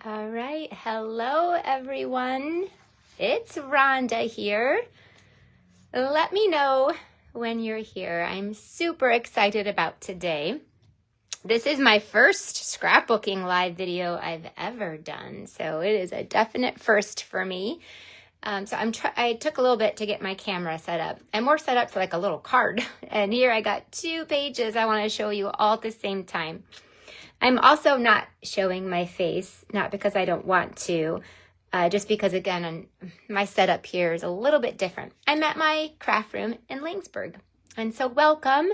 All right, hello everyone. It's Rhonda here. Let me know when you're here. I'm super excited about today. This is my first scrapbooking live video I've ever done, so it is a definite first for me. I took a little bit to get my camera set up. I'm more set up for like a little card, and here I got 2 pages I want to show you all at the same time. I'm also not showing my face, not because I don't want to, just because, again, my setup here is a little bit different. I'm at my craft room in Langsburg, and so welcome.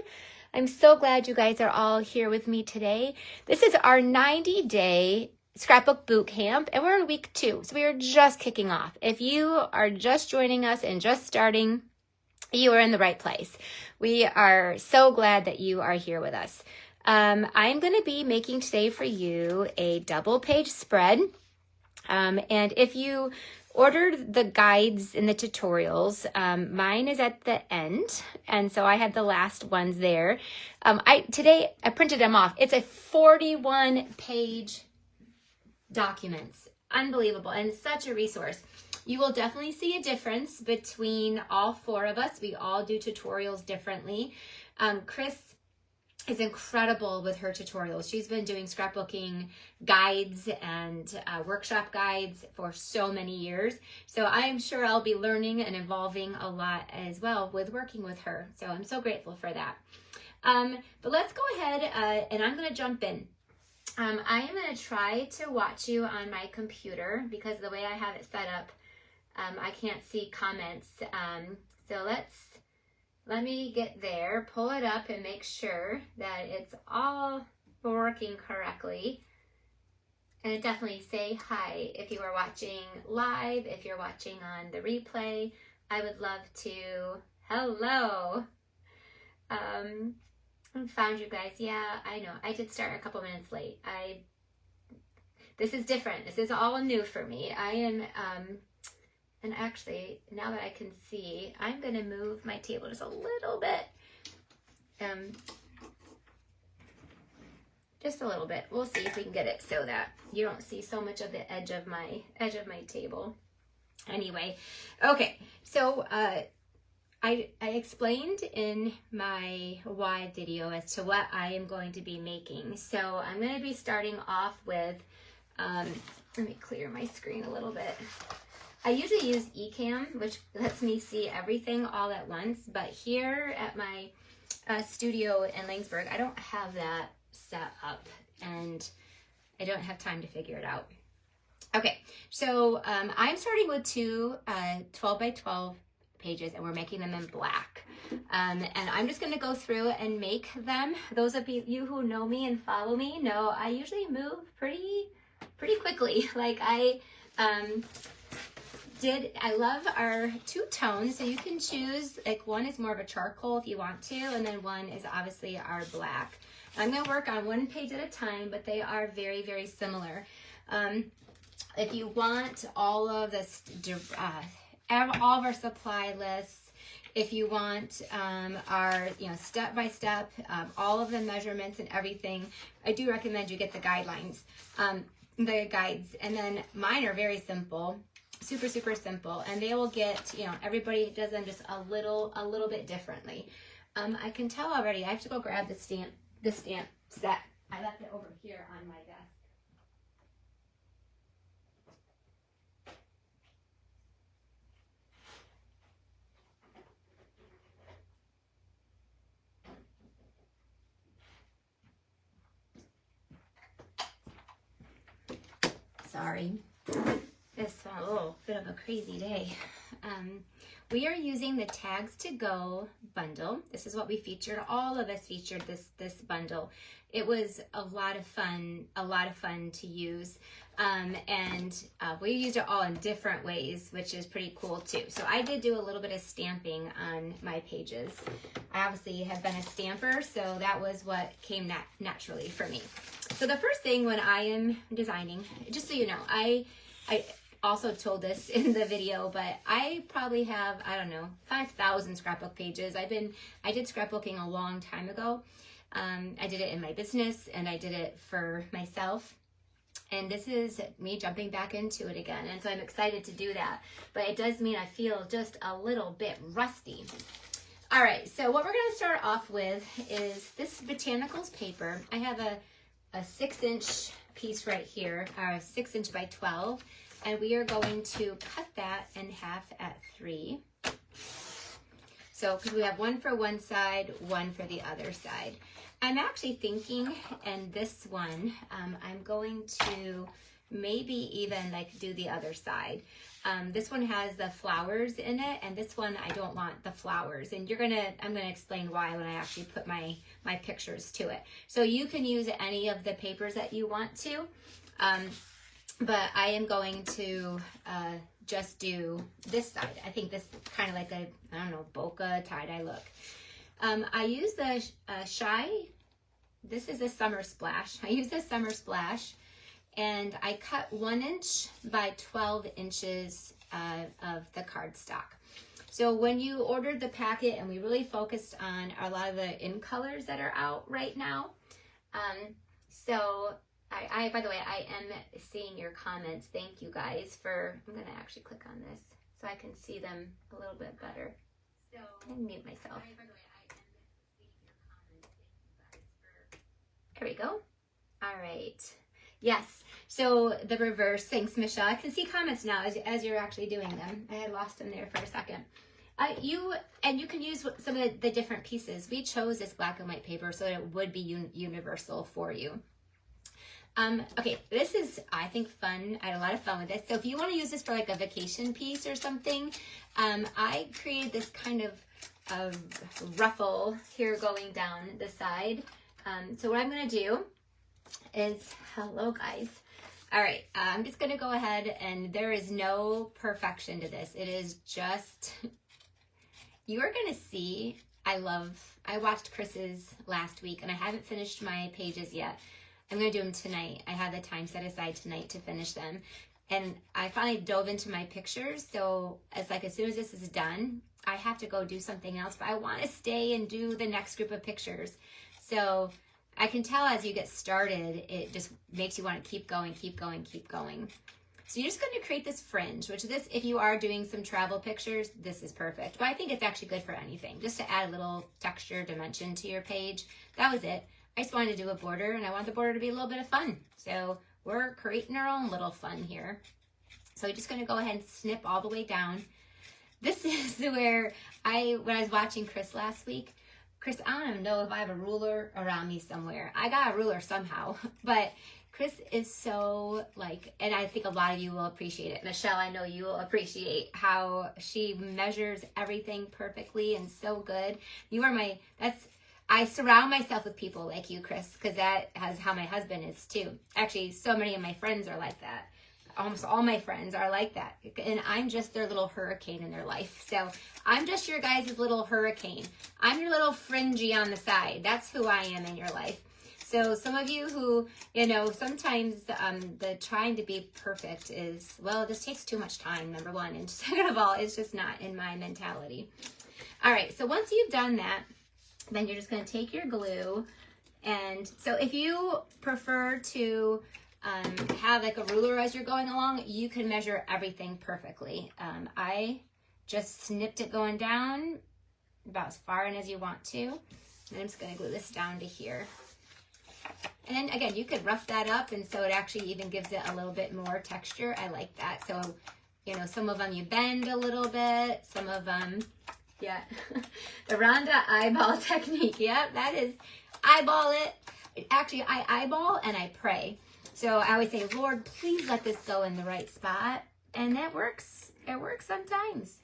I'm so glad you guys are all here with me today. This is our 90-day Scrapbook Boot Camp, and we're in week 2, so we are just kicking off. If you are just joining us and just starting, you are in the right place. We are so glad that you are here with us. I'm going to be making today for you a double page spread. And if you ordered the guides and the tutorials, mine is at the end. And so I had the last ones there. Today I printed them off. It's a 41-page documents. Unbelievable. And such a resource. You will definitely see a difference between all 4 of us. We all do tutorials differently. Chris is incredible with her tutorials. She's been doing scrapbooking guides and workshop guides for so many years. So I'm sure I'll be learning and evolving a lot as well with working with her. So I'm so grateful for that. But let's go ahead and I'm going to jump in. I am going to try to watch you on my computer because the way I have it set up, I can't see comments. So let me get there, pull it up, and make sure that it's all working correctly. And definitely say hi if you are watching live, if you're watching on the replay. I would love to. Hello. I found you guys. Yeah, I know. I did start a couple minutes late. This is different. This is all new for me. I am... And actually, now that I can see, I'm going to move my table just a little bit. Just a little bit. We'll see if we can get it so that you don't see so much of the edge of my table. Anyway, okay. So I explained in my why video as to what I am going to be making. So I'm going to be starting off with, let me clear my screen a little bit. I usually use eCam, which lets me see everything all at once, but here at my studio in Langsburg, I don't have that set up, and I don't have time to figure it out. Okay, so I'm starting with 2 12 by 12 pages, and we're making them in black. And I'm just going to go through and make them. Those of you who know me and follow me know I usually move pretty quickly. Like I love our 2 tones, so you can choose, like one is more of a charcoal if you want to, and then one is obviously our black. I'm going to work on 1 page at a time, but they are very, very similar. If you want all of this, all of our supply lists, if you want our step by step, all of the measurements and everything, I do recommend you get the guidelines, the guides, and then mine are very simple. Super simple, and they will get, everybody does them just a little bit differently. I can tell already. I have to go grab the stamp set. I left it over here on my desk. Sorry. It's a little bit of a crazy day. We are using the Tags to Go bundle. This is what we featured. All of us featured this bundle. It was a lot of fun to use. We used it all in different ways, which is pretty cool too. So I did do a little bit of stamping on my pages. I obviously have been a stamper, so that was what came naturally for me. So the first thing when I am designing, just so you know, I also told this in the video, but I probably have, 5,000 scrapbook pages. I did scrapbooking a long time ago. I did it in my business and I did it for myself. And this is me jumping back into it again. And so I'm excited to do that. But it does mean I feel just a little bit rusty. All right, so what we're going to start off with is this Botanicals paper. I have a 6-inch piece right here, or 6 inch by 12. And we are going to cut that in half at 3. So, because we have one for one side, one for the other side. I'm actually thinking, and this one, I'm going to maybe even like do the other side. This one has the flowers in it, and this one I don't want the flowers. And I'm gonna explain why when I actually put my pictures to it. So you can use any of the papers that you want to, but I am going to just do this side. I think this kind of like a, I don't know, bokeh tie-dye look. I use the Shy, this is a Summer Splash. I use this Summer Splash, and I cut 1 inch by 12 inches of the cardstock. So when you ordered the packet, and we really focused on a lot of the in colors that are out right now. So by the way, I am seeing your comments. Thank you guys for, I'm gonna actually click on this so I can see them a little bit better. So I mute myself. There we go. All right. Yes. So the reverse. Thanks, Michelle. I can see comments now as you're actually doing them. I had lost them there for a second. You can use some of the different pieces. We chose this black and white paper so that it would be universal for you. Okay, this is, I think, fun. I had a lot of fun with this. So if you want to use this for like a vacation piece or something, I created this kind of ruffle here going down the side. So what I'm going to do is, hello guys. All right, I'm just going to go ahead, and there is no perfection to this. It is just, you are going to see, I watched Chris's last week, and I haven't finished my pages yet. I'm going to do them tonight. I have the time set aside tonight to finish them. And I finally dove into my pictures. So it's like, as soon as this is done, I have to go do something else, but I want to stay and do the next group of pictures. So I can tell as you get started, it just makes you want to keep going, keep going, keep going. So you're just going to create this fringe, which this, if you are doing some travel pictures, this is perfect. But I think it's actually good for anything, just to add a little texture dimension to your page. That was it. I just wanted to do a border, and I want the border to be a little bit of fun. So we're creating our own little fun here. So we're just going to go ahead and snip all the way down. This is where when I was watching Chris last week, Chris, I don't even know if I have a ruler around me somewhere. I got a ruler somehow, but Chris is so like, and I think a lot of you will appreciate it. Michelle, I know you will appreciate how she measures everything perfectly and so good. You are I surround myself with people like you, Chris, because that has how my husband is too. Actually, so many of my friends are like that. Almost all my friends are like that. And I'm just their little hurricane in their life. So I'm just your guys' little hurricane. I'm your little fringy on the side. That's who I am in your life. So some of you who, sometimes the trying to be perfect is, well, this takes too much time, number one. And second of all, it's just not in my mentality. All right, so once you've done that, then you're just going to take your glue. And so if you prefer to have like a ruler as you're going along, you can measure everything perfectly. I just snipped it going down about as far in as you want to. And I'm just going to glue this down to here. And then again, you could rough that up, and so it actually even gives it a little bit more texture. I like that. So, some of them you bend a little bit, some of them, yeah. The Ronda eyeball technique. Yeah, that is eyeball it. Actually, I eyeball and I pray. So I always say, Lord, please let this go in the right spot. And that works. It works sometimes.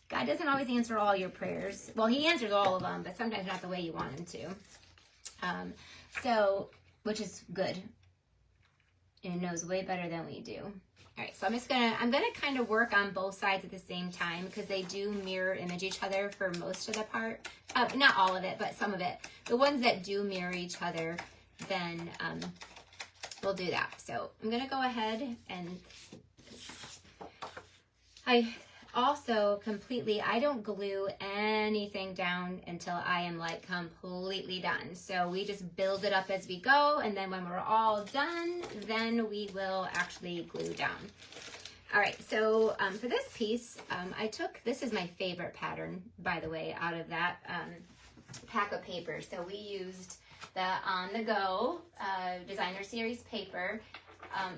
God doesn't always answer all your prayers. Well, he answers all of them, but sometimes not the way you want him to. Which is good. And knows way better than we do. All right, so I'm gonna kind of work on both sides at the same time because they do mirror image each other for most of the part. Not all of it, but some of it. The ones that do mirror each other, then we'll do that. So I'm gonna go ahead and also completely, I don't glue anything down until I am like completely done. So we just build it up as we go, and then when we're all done, then we will actually glue down. All right, so for this piece, this is my favorite pattern, by the way, out of that pack of paper. So we used the On The Go Designer Series paper.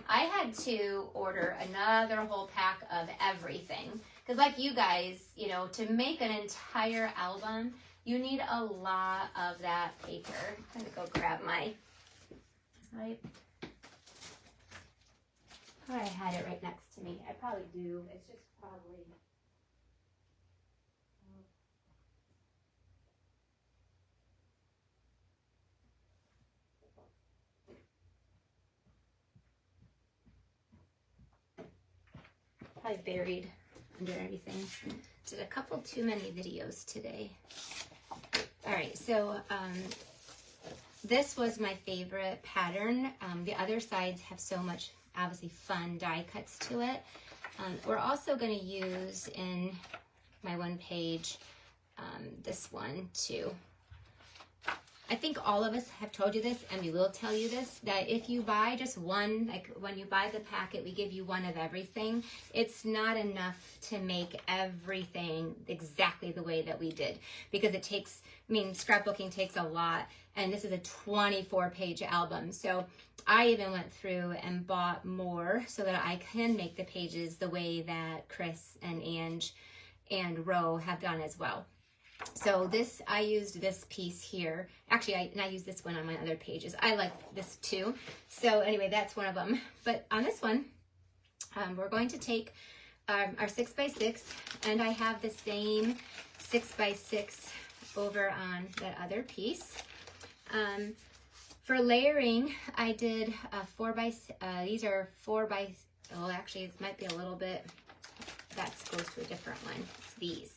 I had to order another whole pack of everything. Because like you guys, you know, to make an entire album, you need a lot of that paper. I'm gonna go grab my, I had it right next to me. I probably do. It's just probably. Probably buried under everything. Did a couple too many videos today. All right, so this was my favorite pattern. The other sides have so much, obviously, fun die cuts to it. We're also going to use in my one page this one too. I think all of us have told you this, and we will tell you this, that if you buy just one, like when you buy the packet, we give you one of everything. It's not enough to make everything exactly the way that we did, because it takes, I mean, scrapbooking takes a lot, and this is a 24-page album. So I even went through and bought more so that I can make the pages the way that Chris and Ange and Ro have done as well. So this, I used this piece here. Actually, I used this one on my other pages. I like this too. So anyway, that's one of them. But on this one, we're going to take our 6x6, and I have the same 6x6 over on that other piece. For layering, I did these are 4x, oh, actually, it might be a little bit, that goes to a different one. It's these.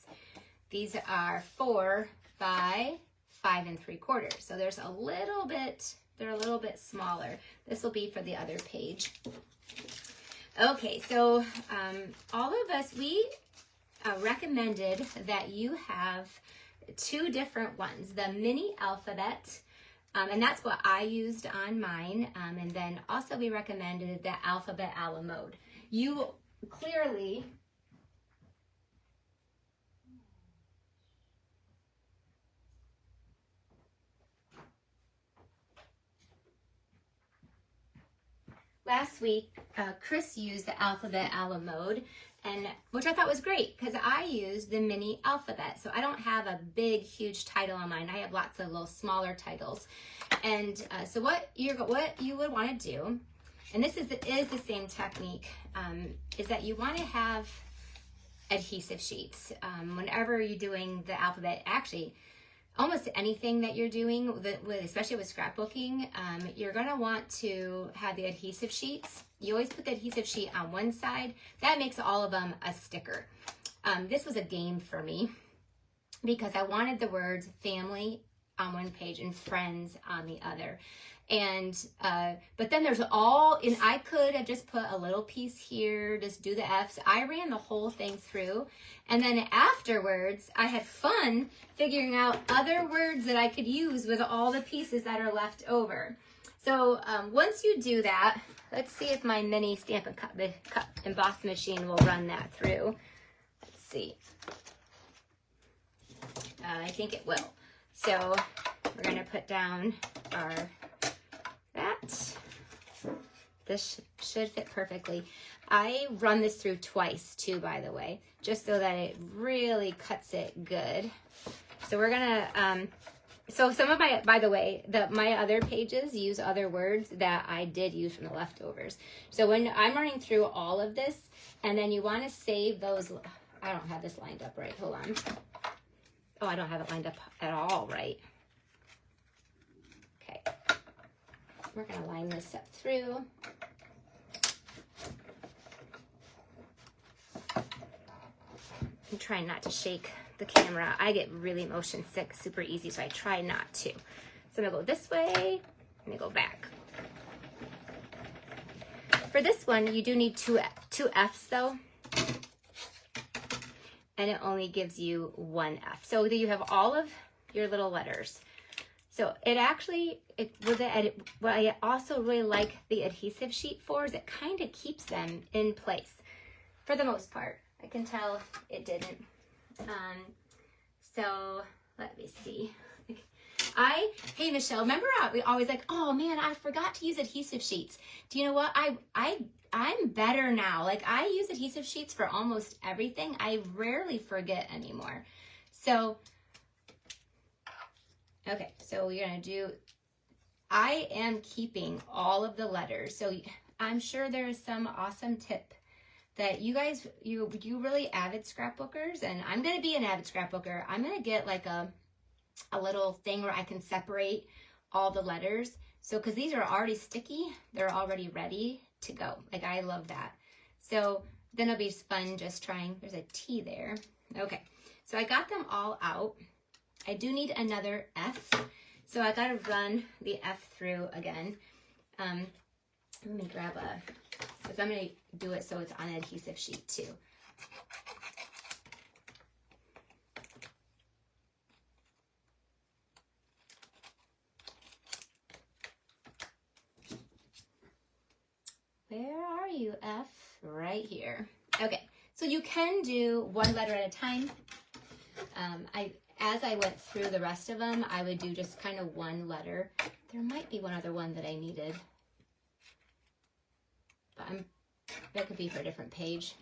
These are 4 by 5 3/4. So there's a little bit, they're a little bit smaller. This will be for the other page. Okay, so all of us, we recommended that you have 2 different ones, the mini alphabet, and that's what I used on mine. And then also we recommended the alphabet a la mode. You clearly, last week, Chris used the alphabet a la mode, and which I thought was great because I used the mini alphabet. So I don't have a big, huge title on mine. I have lots of little smaller titles. And so what you would want to do, and this is the same technique, is that you want to have adhesive sheets. Whenever you're doing the alphabet, actually, almost anything that you're doing, especially with scrapbooking, you're going to want to have the adhesive sheets. You always put the adhesive sheet on one side. That makes all of them a sticker. This was a game for me because I wanted the words family on one page and friends on the other. And but then there's all, and I could have just put a little piece here, just do the F's. I ran the whole thing through, and then afterwards I had fun figuring out other words that I could use with all the pieces that are left over. So once you do that, let's see if my mini stamp and cut emboss machine will run that through. Let's see. I think it will. So we're going to put down our that. This should fit perfectly. I run this through twice too, by the way, just so that it really cuts it good. So we're gonna, so some of my, by the way, my other pages use other words that I did use from the leftovers. So when I'm running through all of this, and then you want to save those, I don't have this lined up right, hold on. Oh, I don't have it lined up at all right. Okay. We're going to line this up through. I'm trying not to shake the camera. I get really motion sick super easy, so I try not to. So I'm going to go this way, and I go back. For this one, you do need two F's though. and it only gives you one F. So you have all of your little letters. So it actually, what I also really like the adhesive sheet for is it kind of keeps them in place for the most part. I can tell it didn't. So let me see. Hey Michelle, remember we always like, oh man, I forgot to use adhesive sheets. Do you know what? I'm better now. Like I use adhesive sheets for almost everything. I rarely forget anymore. So, okay, so we're gonna do, I am keeping all of the letters. So I'm sure there is some awesome tip that you guys, you really avid scrapbookers, and I'm gonna be an avid scrapbooker. I'm gonna get like a little thing where I can separate all the letters. So, because these are already sticky, they're already ready to go. Like, I love that. So, then it'll be fun just trying. There's a T there. Okay, so I got them all out. I do need another F. So, I got to run the F through again. Let me grab because I'm going to do it so it's on an adhesive sheet too. Where are you, F? Right here. Okay, so you can do one letter at a time. As I went through the rest of them, I would do just kind of one letter. There might be one other one that I needed, but that could be for a different page.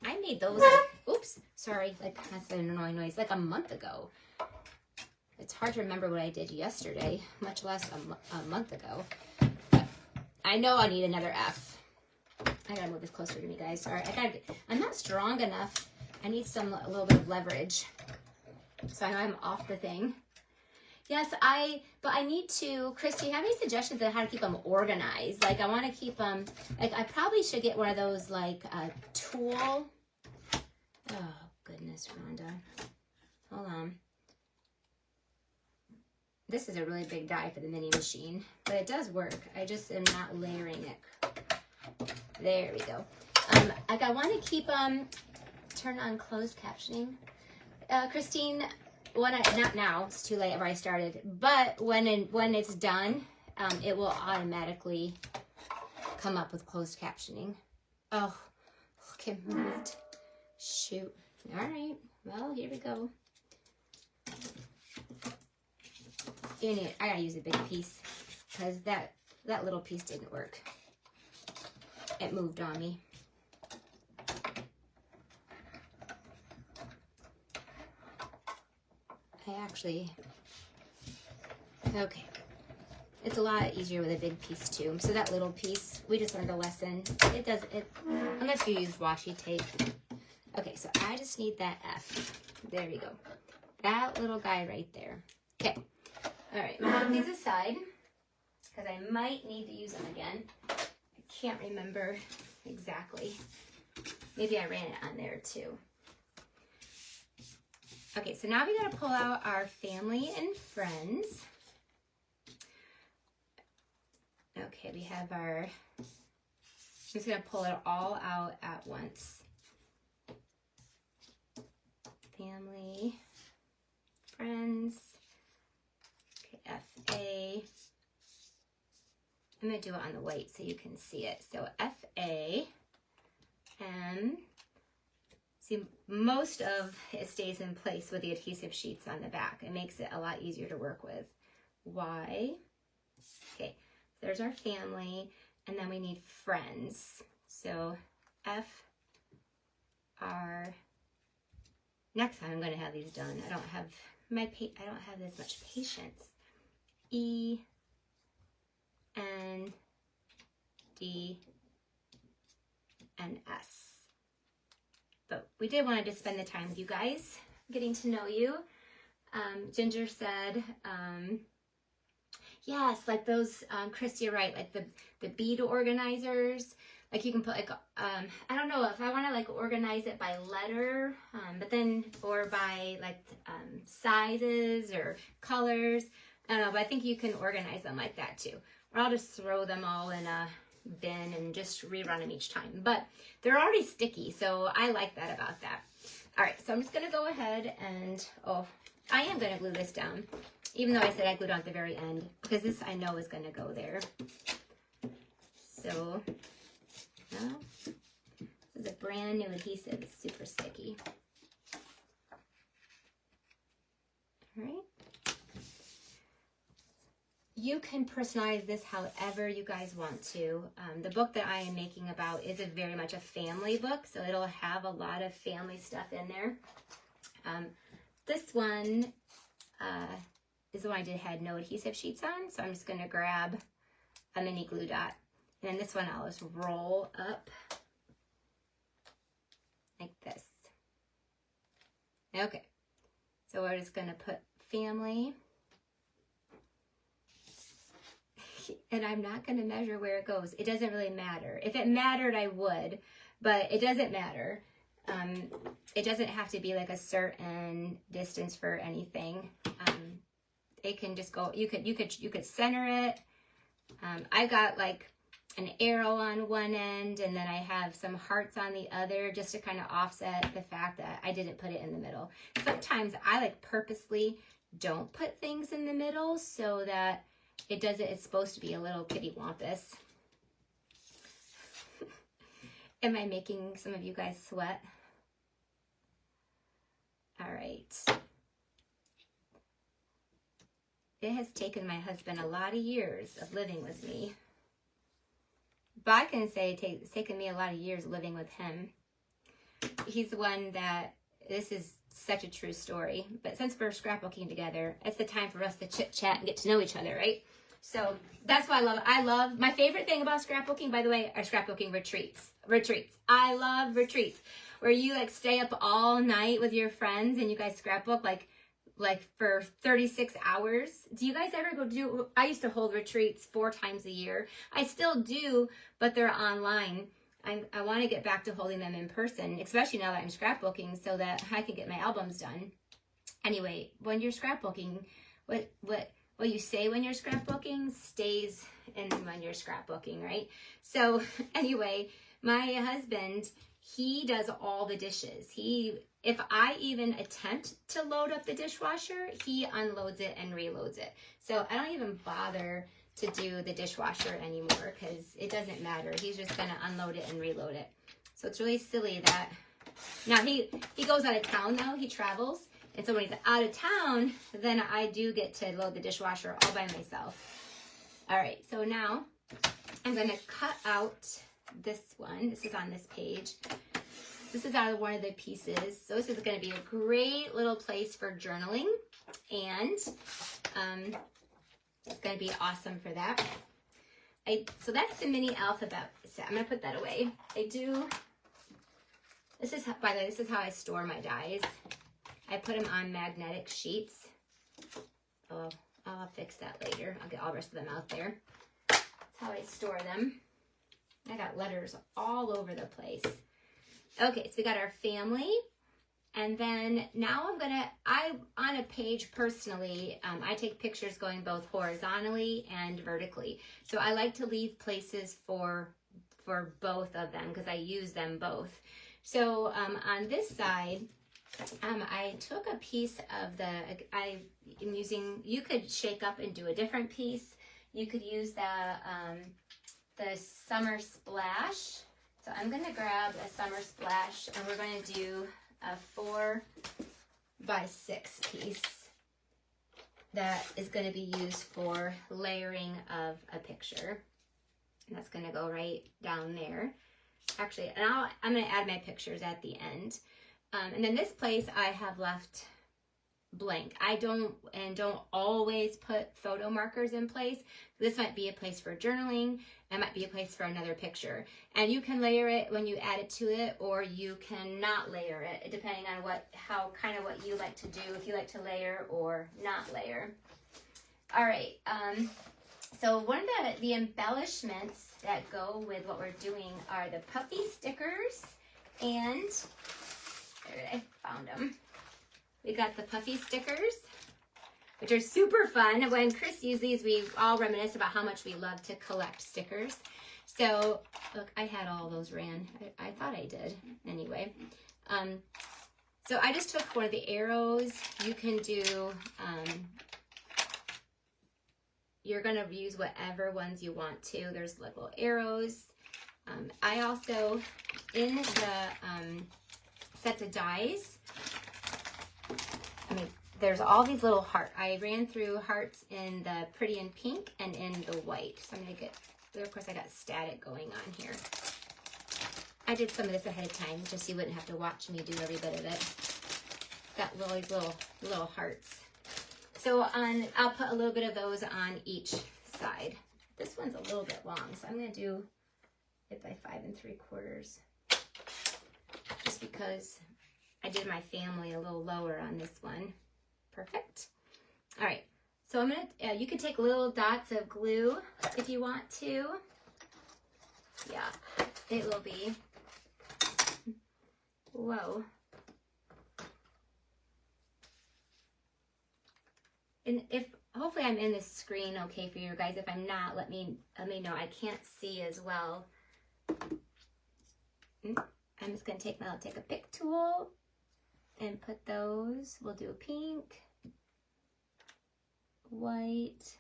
I made those, oops, sorry, like that's an annoying noise, like a month ago. It's hard to remember what I did yesterday, much less a month ago. But I know I need another F. I gotta move this closer to me, guys. Sorry, I'm not strong enough. I need a little bit of leverage. So I know I'm off the thing. Yes, but I need to, Chris, do you have any suggestions on how to keep them organized? Like I want to keep them, like I probably should get one of those like tool. Oh goodness, Rhonda. Hold on. This is a really big die for the mini machine, but it does work. I just am not layering it. There we go. Like I want to keep turn on closed captioning. Christine, not now, it's too late, I've already started, but when it's done, it will automatically come up with closed captioning. Oh, okay, moved. Shoot. All right, well, here we go. I gotta use a big piece because that little piece didn't work. It moved on me. Okay. It's a lot easier with a big piece too. So that little piece, we just learned a lesson. Unless you use washi tape. Okay, so I just need that F. There we go. That little guy right there. Okay. All right, I'm gonna put these aside because I might need to use them again. I can't remember exactly. Maybe I ran it on there too. Okay, so now we gotta pull out our family and friends. Okay, we have I'm just gonna pull it all out at once. Family, friends, okay, F-A. I'm gonna do it on the white so you can see it. So F-A, M. See, most of it stays in place with the adhesive sheets on the back. It makes it a lot easier to work with. Y. Okay, so there's our family, and then we need friends. So F, R. Next time I'm going to have these done. I don't have this much patience. E, N, D, and S. But we did want to just spend the time with you guys, getting to know you. Ginger said, yes, like those, Chris, you're right, like the bead organizers. Like you can put like, I don't know if I want to like organize it by letter, but then, or by like sizes or colors. I don't know, but I think you can organize them like that too. Or I'll just throw them all in a bin and just rerun them each time. But they're already sticky, so I like that about that. All right, so I'm just gonna go ahead and, oh, I am gonna glue this down, even though I said I glued on at the very end, because this I know is gonna go there. So, now, this is a brand new adhesive, it's super sticky. All right. You can personalize this however you guys want to. The book that I am making about is very much a family book, so it'll have a lot of family stuff in there. This one is the one I had no adhesive sheets on, so I'm just going to grab a mini glue dot. And then this one I'll just roll up like this. Okay, so we're just going to put family. And I'm not going to measure where it goes. It doesn't really matter. If it mattered, I would, but it doesn't matter. It doesn't have to be like a certain distance for anything. It can just go. You could center it. I've got like an arrow on one end, and then I have some hearts on the other, just to kind of offset the fact that I didn't put it in the middle. Sometimes I like purposely don't put things in the middle so that it's supposed to be a little kitty wampus. Am I making some of you guys sweat? All right. It has taken my husband a lot of years of living with me. But I can say it's taken me a lot of years living with him. He's the one that, this is such a true story, but since we're scrapbooking together, it's the time for us to chit chat and get to know each other, right? So that's what I love. My favorite thing about scrapbooking, by the way, are scrapbooking retreats. I love retreats where you like stay up all night with your friends and you guys scrapbook like for 36 hours. Do you guys ever I used to hold retreats 4 times a year. I still do, but they're online. I want to get back to holding them in person, especially now that I'm scrapbooking, so that I can get my albums done. Anyway, when you're scrapbooking, what you say when you're scrapbooking stays in when you're scrapbooking, right? So anyway, my husband, he does all the dishes. If I even attempt to load up the dishwasher, he unloads it and reloads it. So I don't even bother to do the dishwasher anymore because it doesn't matter. He's just gonna unload it and reload it. So it's really silly that, now he goes out of town now, he travels. And so when he's out of town, then I do get to load the dishwasher all by myself. All right, so now I'm gonna cut out this one. This is on this page. This is out of one of the pieces. So this is gonna be a great little place for journaling. And it's gonna be awesome for that. So that's the mini alphabet set. I'm gonna put that away. This is, by the way, this is how I store my dies. I put them on magnetic sheets. Oh, I'll fix that later. I'll get all the rest of them out there. That's how I store them. I got letters all over the place. Okay, so we got our family. And then now on a page personally, I take pictures going both horizontally and vertically. So I like to leave places for both of them because I use them both. So on this side, I took a piece of you could shake up and do a different piece. You could use the summer splash. So I'm gonna grab a summer splash and we're gonna do a 4x6 piece that is gonna be used for layering of a picture. And that's gonna go right down there. Actually, and I'm gonna add my pictures at the end. And then this place I have left blank. I don't always put photo markers in place. This might be a place for journaling. It might be a place for another picture. And you can layer it when you add it to it, or you can not layer it, depending on what you like to do, if you like to layer or not layer. All right. So one of the embellishments that go with what we're doing are the puffy stickers, and I found them. We got the puffy stickers, which are super fun. When Chris used these, we all reminisce about how much we love to collect stickers. So, look, I had all those ran. I thought I did. Anyway, So I just took for the arrows. You can do, you're gonna use whatever ones you want to. There's little arrows. I also, in the sets of dies, there's all these little hearts. I ran through hearts in the pretty in pink and in the white. So I'm gonna get, of course I got static going on here. I did some of this ahead of time just so you wouldn't have to watch me do every bit of it. Got these little hearts. So I'll put a little bit of those on each side. This one's a little bit long, so I'm gonna do it by 5 3/4. Just because I did my family a little lower on this one. Perfect. All right, so I'm gonna, you can take little dots of glue if you want to. Yeah, it will be, whoa. And if, hopefully I'm in the screen okay for you guys. If I'm not, let me know. I can't see as well. I'm just gonna take a pick tool and put those. We'll do a pink, white,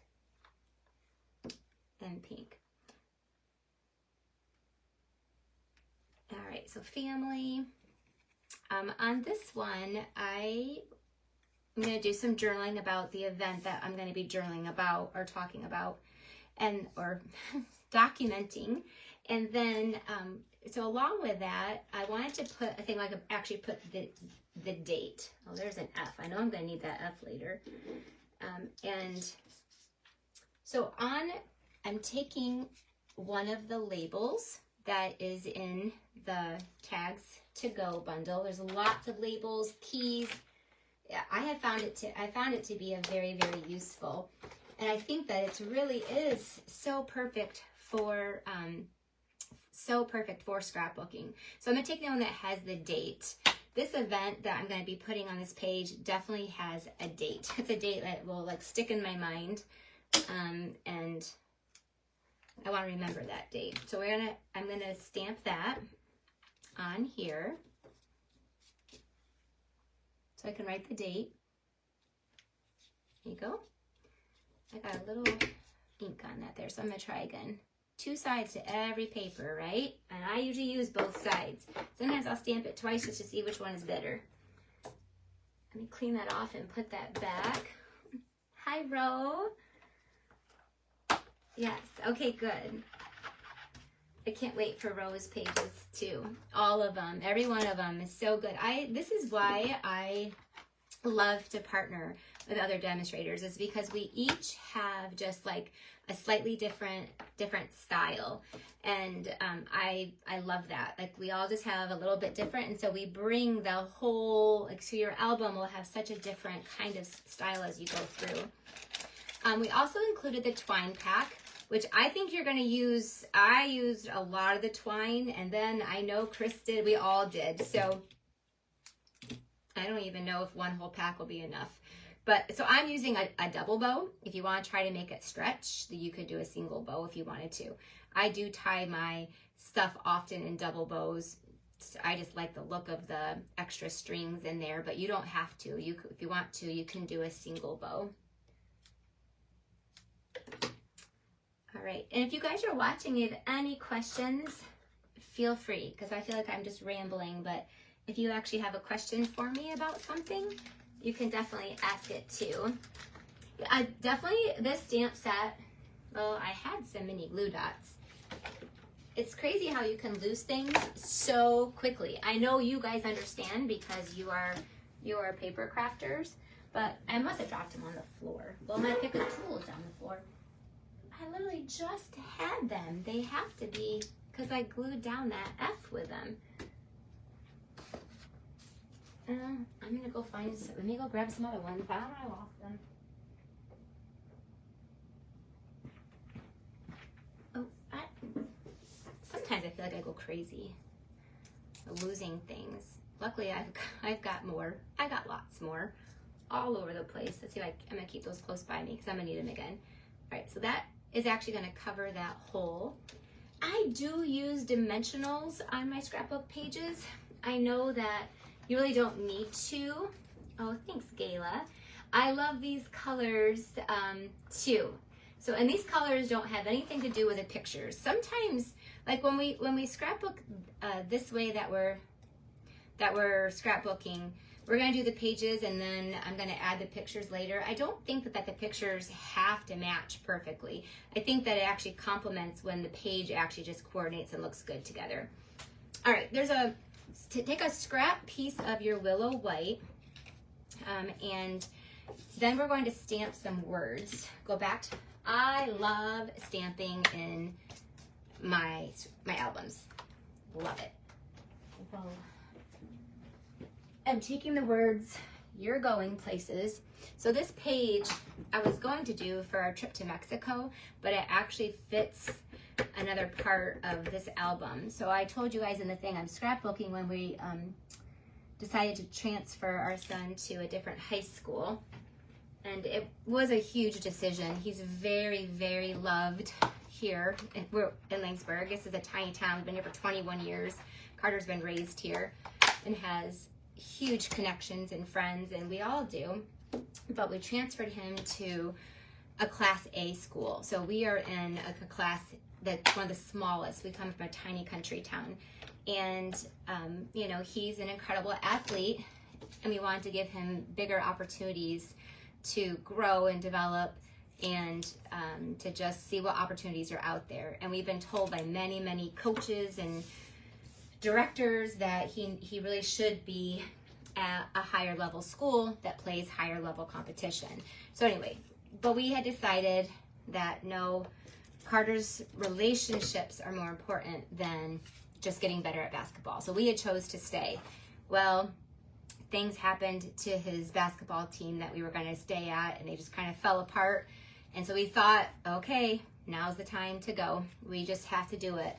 and pink. All right, so family. On this one, I'm going to do some journaling about the event that I'm going to be journaling about or talking about or documenting. And then, so along with that, I wanted to put, I think I could actually put the date. Oh, there's an F. I know I'm going to need that F later. And so I'm taking one of the labels that is in the Tags to Go bundle. There's lots of labels, keys. I found it to be a very, very useful. And I think that it really is so perfect for scrapbooking. So I'm gonna take the one that has the date. This event that I'm gonna be putting on this page definitely has a date. It's a date that will like stick in my mind. And I want to remember that date. So I'm gonna stamp that on here. So I can write the date. There you go. I got a little ink on that there, so I'm gonna try again. 2 sides to every paper, right? And I usually use both sides. Sometimes I'll stamp it twice just to see which one is better. Let me clean that off and put that back. Hi, Ro. Yes, okay, good. I can't wait for Ro's pages too. All of them, every one of them is so good. This is why I love to partner with other demonstrators, is because we each have just like a slightly different style. And I love that. Like we all just have a little bit different. And so we bring the whole, like, so your album will have such a different kind of style as you go through. We also included the twine pack, which I think you're going to use. I used a lot of the twine, and then I know Chris did. We all did. So I don't even know if one whole pack will be enough. But so I'm using a double bow. If you want to try to make it stretch, you could do a single bow if you wanted to. I do tie my stuff often in double bows. I just like the look of the extra strings in there, but you don't have to. If you want to, you can do a single bow. All right, and if you guys are watching, you have any questions, feel free, because I feel like I'm just rambling, but if you actually have a question for me about something, you can definitely ask it too. Definitely this stamp set, well, I had some mini glue dots. It's crazy how you can lose things so quickly. I know you guys understand because you are paper crafters, but I must have dropped them on the floor. Well, my pick of tools on the floor. I literally just had them. They have to be, because I glued down that F with them. I'm gonna go find some, let me go grab some other ones. I don't know, I lost them. Oh, sometimes I feel like I go crazy losing things. Luckily, I've got more. I got lots more all over the place. Let's see if I'm gonna keep those close by me because I'm gonna need them again. All right, so that is actually gonna cover that hole. I do use dimensionals on my scrapbook pages. I know that You really don't need to. Oh, thanks, Gayla. I love these colors too. So, and these colors don't have anything to do with the pictures. Sometimes, like when we scrapbook this way that we're scrapbooking, we're gonna do the pages and then I'm gonna add the pictures later. I don't think that the pictures have to match perfectly. I think that it actually complements when the page actually just coordinates and looks good together. All right, take a scrap piece of your Willow White, and then we're going to stamp some words. Go back to, I love stamping in my albums. Love it. Whoa. I'm taking the words, you're going places. So this page I was going to do for our trip to Mexico, but it actually fits another part of this album. So I told you guys in the thing, I'm scrapbooking when we decided to transfer our son to a different high school. And it was a huge decision. He's very, very loved here. We're in Langsburg. This is a tiny town. We've been here for 21 years. Carter's been raised here and has huge connections and friends, and we all do. But we transferred him to a Class A school. So we are in a class that's one of the smallest. We come from a tiny country town. And, you know, he's an incredible athlete, and we wanted to give him bigger opportunities to grow and develop and to just see what opportunities are out there. And we've been told by many, many coaches and directors that he really should be at a higher level school that plays higher level competition. So anyway, but we had decided that no, Carter's relationships are more important than just getting better at basketball. So we had chose to stay. Well, things happened to his basketball team that we were going to stay at, and they just kind of fell apart. And so we thought, okay, now's the time to go. We just have to do it.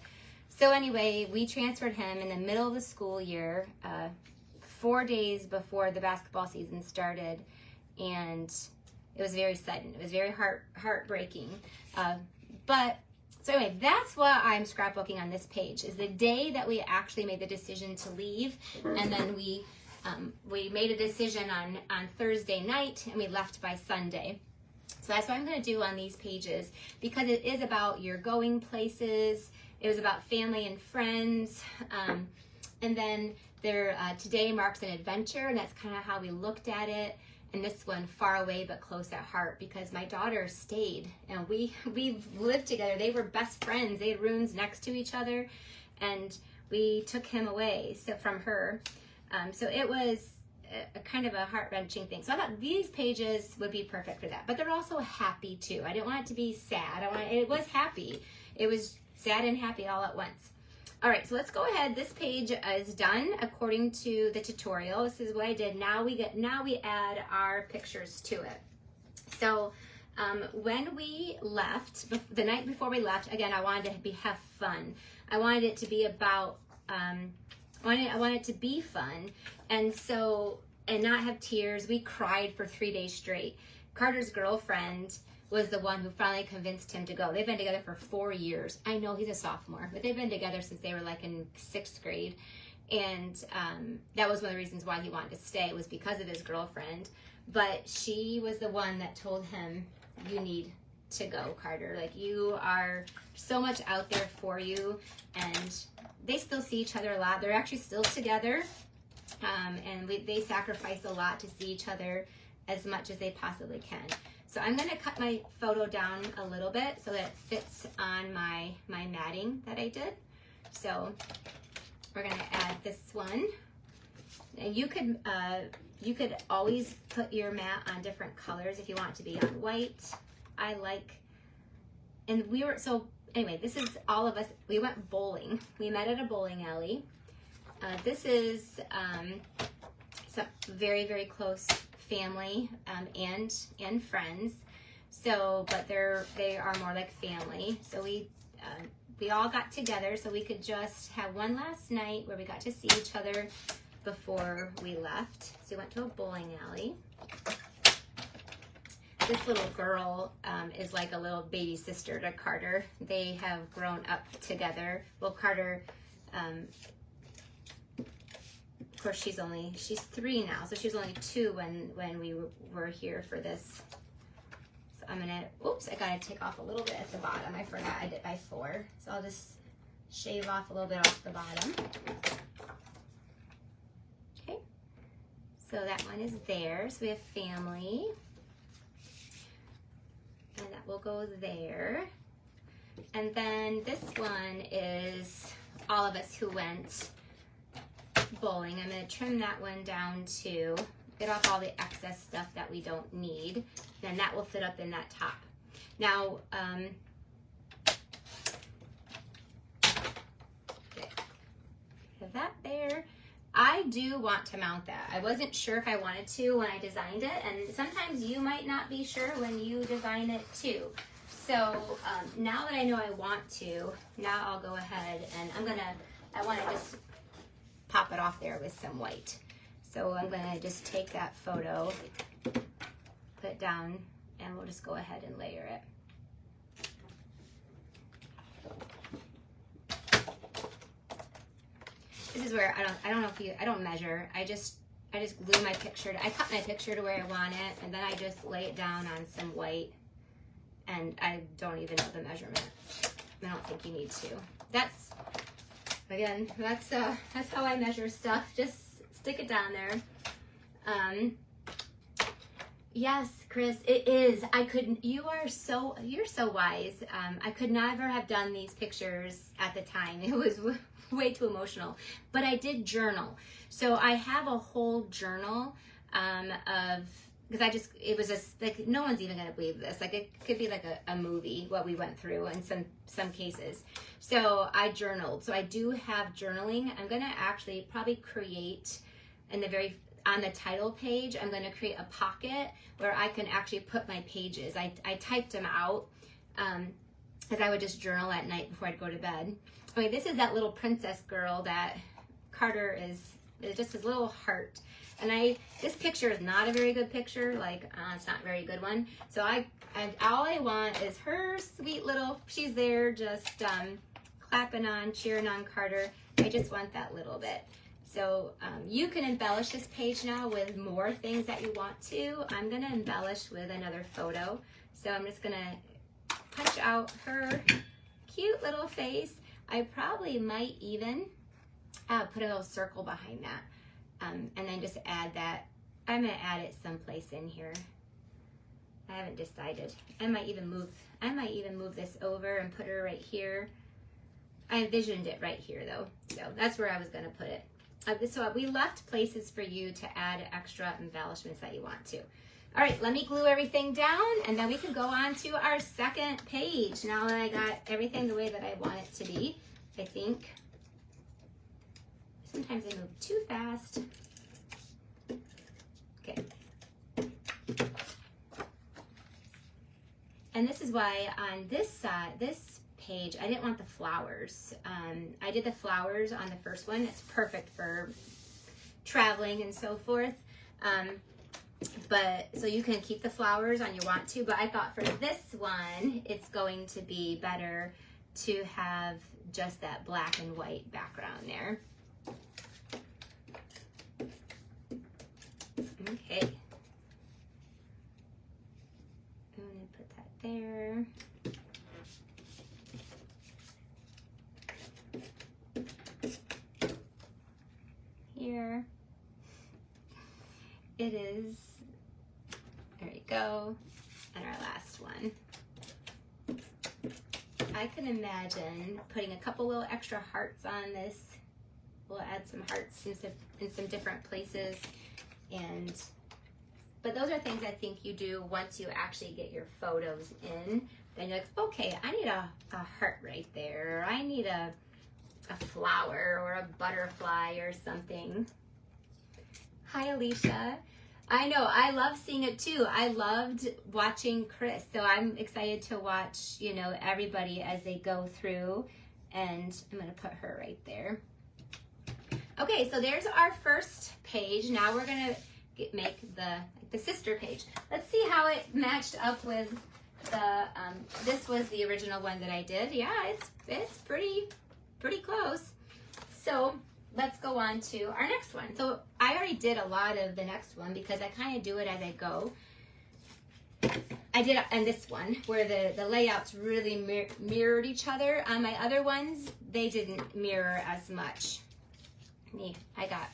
So anyway, we transferred him in the middle of the school year, 4 days before the basketball season started, and it was very sudden. It was very heartbreaking. So anyway, that's what I'm scrapbooking on this page, is the day that we actually made the decision to leave, and then we made a decision on Thursday night, and we left by Sunday. So that's what I'm going to do on these pages, because it is about your going places. It was about family and friends, and then today marks an adventure, and that's kind of how we looked at it. And this one, far away but close at heart, because my daughter stayed, and we lived together. They were best friends. They had rooms next to each other, and we took him away from her. So it was a kind of a heart-wrenching thing. So I thought these pages would be perfect for that. But they're also happy too. I didn't want it to be sad. It was happy. It was sad and happy all at once. All right, so let's go ahead. This page is done according to the tutorial. This is what I did. Now we add our pictures to it. So when we left, the night before we left, again, I wanted to have fun. I wanted it to be about, I wanted it to be fun, and not have tears. We cried for 3 days straight. Carter's girlfriend was the one who finally convinced him to go. They've been together for 4 years. I know he's a sophomore, but they've been together since they were like in 6th grade. And that was one of the reasons why he wanted to stay, was because of his girlfriend. But she was the one that told him, you need to go, Carter. Like, you are so much out there for you. And they still see each other a lot. They're actually still together. And they sacrifice a lot to see each other as much as they possibly can. So I'm going to cut my photo down a little bit so that it fits on my matting that I did. So we're going to add this one. And you could always put your mat on different colors if you want it to be on white. So anyway, this is all of us. We went bowling. We met at a bowling alley. This is some very, very close family and friends. So, but they are more like family. So we all got together so we could just have one last night where we got to see each other before we left. So we went to a bowling alley. This little girl is like a little baby sister to Carter. They have grown up together. Well, Carter Of course, she's 3 now, so she was only 2 when we were here for this. So I'm gonna, oops, I gotta take off a little bit at the bottom. I forgot I did by 4. So I'll just shave off a little bit off the bottom. Okay, so that one is there. So we have family. And that will go there. And then this one is all of us who went bowling. I'm going to trim that one down too. Get off all the excess stuff that we don't need. Then that will fit up in that top. Now, okay, have that there. I do want to mount that. I wasn't sure if I wanted to when I designed it, and sometimes you might not be sure when you design it too. So now that I know I want to, now I'll go ahead and I want to just pop it off there with some white. So I'm going to just take that photo, put it down, and we'll just go ahead and layer it. This is where I don't know if I don't measure. I just glue my picture. I cut my picture to where I want it, and then I just lay it down on some white. And I don't even know the measurement. I don't think you need to. That's how I measure stuff. Just stick it down there. Yes, Chris, it is. You're so wise. I could never have done these pictures at the time. It was way too emotional. But I did journal. So I have a whole journal of, because it was just like, no one's even gonna believe this. Like, it could be like a movie, what we went through in some cases. So I journaled. So I do have journaling. I'm gonna actually probably create on the title page, I'm gonna create a pocket where I can actually put my pages. I typed them out because I would just journal at night before I'd go to bed. Okay, this is that little princess girl that Carter is just his little heart. And this picture is not a very good picture, it's not a very good one. So all I want is her sweet little, she's there just cheering on Carter. I just want that little bit. So you can embellish this page now with more things that you want to. I'm gonna embellish with another photo. So I'm just gonna punch out her cute little face. I probably might even put a little circle behind that. And then just add that. I'm gonna add it someplace in here. I haven't decided. I might even move this over and put her right here. I envisioned it right here though, so that's where I was gonna put it. So we left places for you to add extra embellishments that you want to. All right, let me glue everything down, and then we can go on to our second page. Now that I got everything the way that I want it to be, I think. Sometimes I move too fast. Okay. And this is why on this page, I didn't want the flowers. I did the flowers on the first one. It's perfect for traveling and so forth. But so you can keep the flowers on you want to, but I thought for this one, it's going to be better to have just that black and white background there. Okay. I'm going to put that there. Here. It is. There you go. And our last one. I can imagine putting a couple little extra hearts on this. We'll add some hearts in some different places. But those are things I think you do once you actually get your photos in. Then you're like, okay, I need a heart right there. Or I need a flower or a butterfly or something. Hi, Alicia. I know, I love seeing it too. I loved watching Chris. So I'm excited to watch, everybody as they go through. And I'm gonna put her right there. Okay, so there's our first page. Now we're gonna make the sister page. Let's see how it matched up with the, this was the original one that I did. Yeah, it's pretty close. So let's go on to our next one. So I already did a lot of the next one because I kind of do it as I go. I did on this one where the layouts really mirrored each other. On my other ones, they didn't mirror as much. I got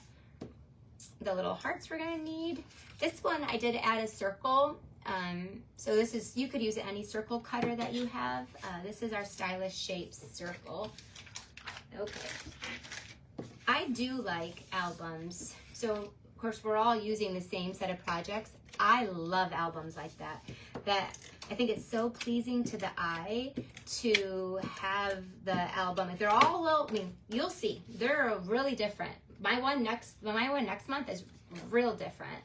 the little hearts we're gonna need. This one I did add a circle. So this is, you could use any circle cutter that you have. This is our Stylish Shapes circle. Okay. I do like albums. So of course we're all using the same set of projects. I love albums like that. I think it's so pleasing to the eye to have the album. They're all little, I mean, you'll see, they're really different. My one next month is real different.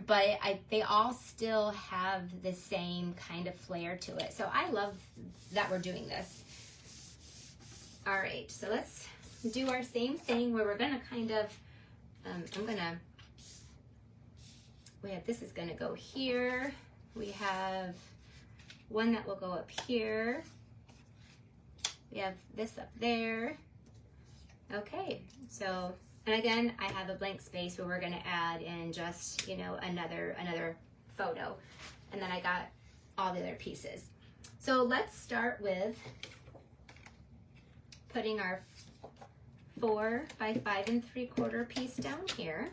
But they all still have the same kind of flair to it. So I love that we're doing this. All right, so let's do our same thing where we're gonna kind of, this is gonna go here. We have one that will go up here. We have this up there. Okay, so, and again, I have a blank space where we're gonna add in just, you know, another photo. And then I got all the other pieces. So let's start with putting our 4 by 5 3/4 piece down here.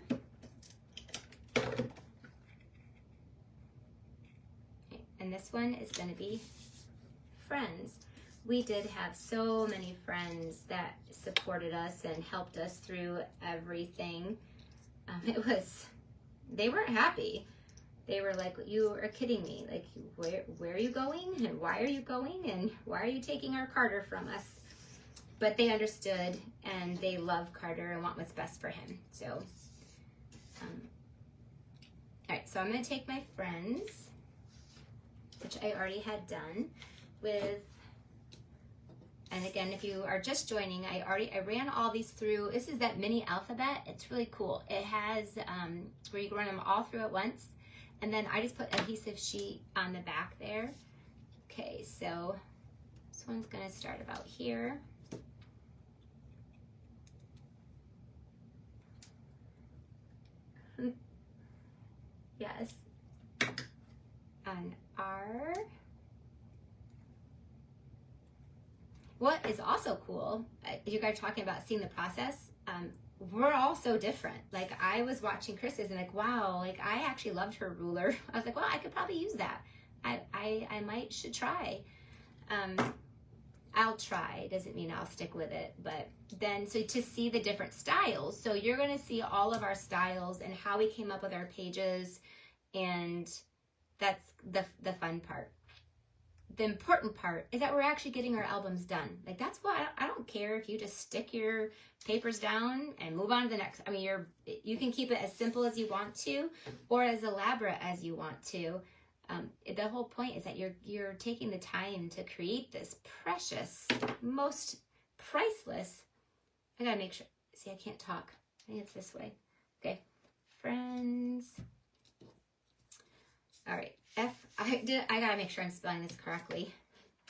Okay, and this one is gonna be friends. We did have so many friends that supported us and helped us through everything. They weren't happy. They were like, you are kidding me. Like, where are you going? And why are you going? And why are you taking our Carter from us? But they understood and they love Carter and want what's best for him. So, all right, so I'm gonna take my friends, which I already had done with, and again, if you are just joining, I ran all these through. This is that mini alphabet. It's really cool. It has where you can run them all through at once. And then I just put adhesive sheet on the back there. Okay, so this one's gonna start about here. Yes. On R. What is also cool, you guys are talking about seeing the process, we're all so different. Like, I was watching Chris's and like, wow, like I actually loved her ruler. I was like, well, I could probably use that. I should try. I'll try, doesn't mean I'll stick with it, but then, so to see the different styles, so you're gonna see all of our styles and how we came up with our pages, and that's the fun part. The important part is that we're actually getting our albums done. Like, that's why I don't care if you just stick your papers down and move on to the next. I mean, you can keep it as simple as you want to, or as elaborate as you want to. The whole point is that you're taking the time to create this precious, most priceless. I gotta make sure. See, I can't talk. I think it's this way. Okay, friends. All right. I gotta make sure I'm spelling this correctly.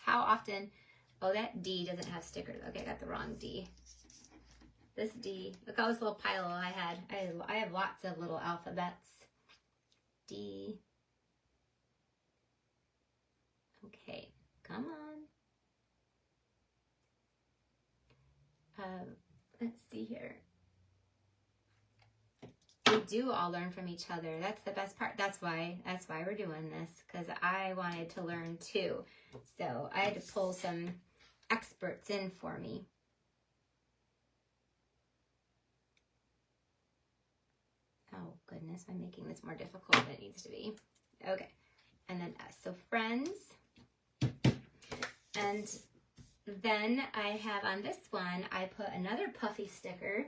How often? Oh, that D doesn't have stickers. Okay, I got the wrong D. This D. Look how this little pile I had. I have lots of little alphabets. D. Okay, come on. Let's see here. We do all learn from each other. That's the best part. That's why we're doing this, because I wanted to learn too. So I had to pull some experts in for me. Oh goodness, I'm making this more difficult than it needs to be. Okay, and then S. So friends. And then I have on this one, I put another puffy sticker.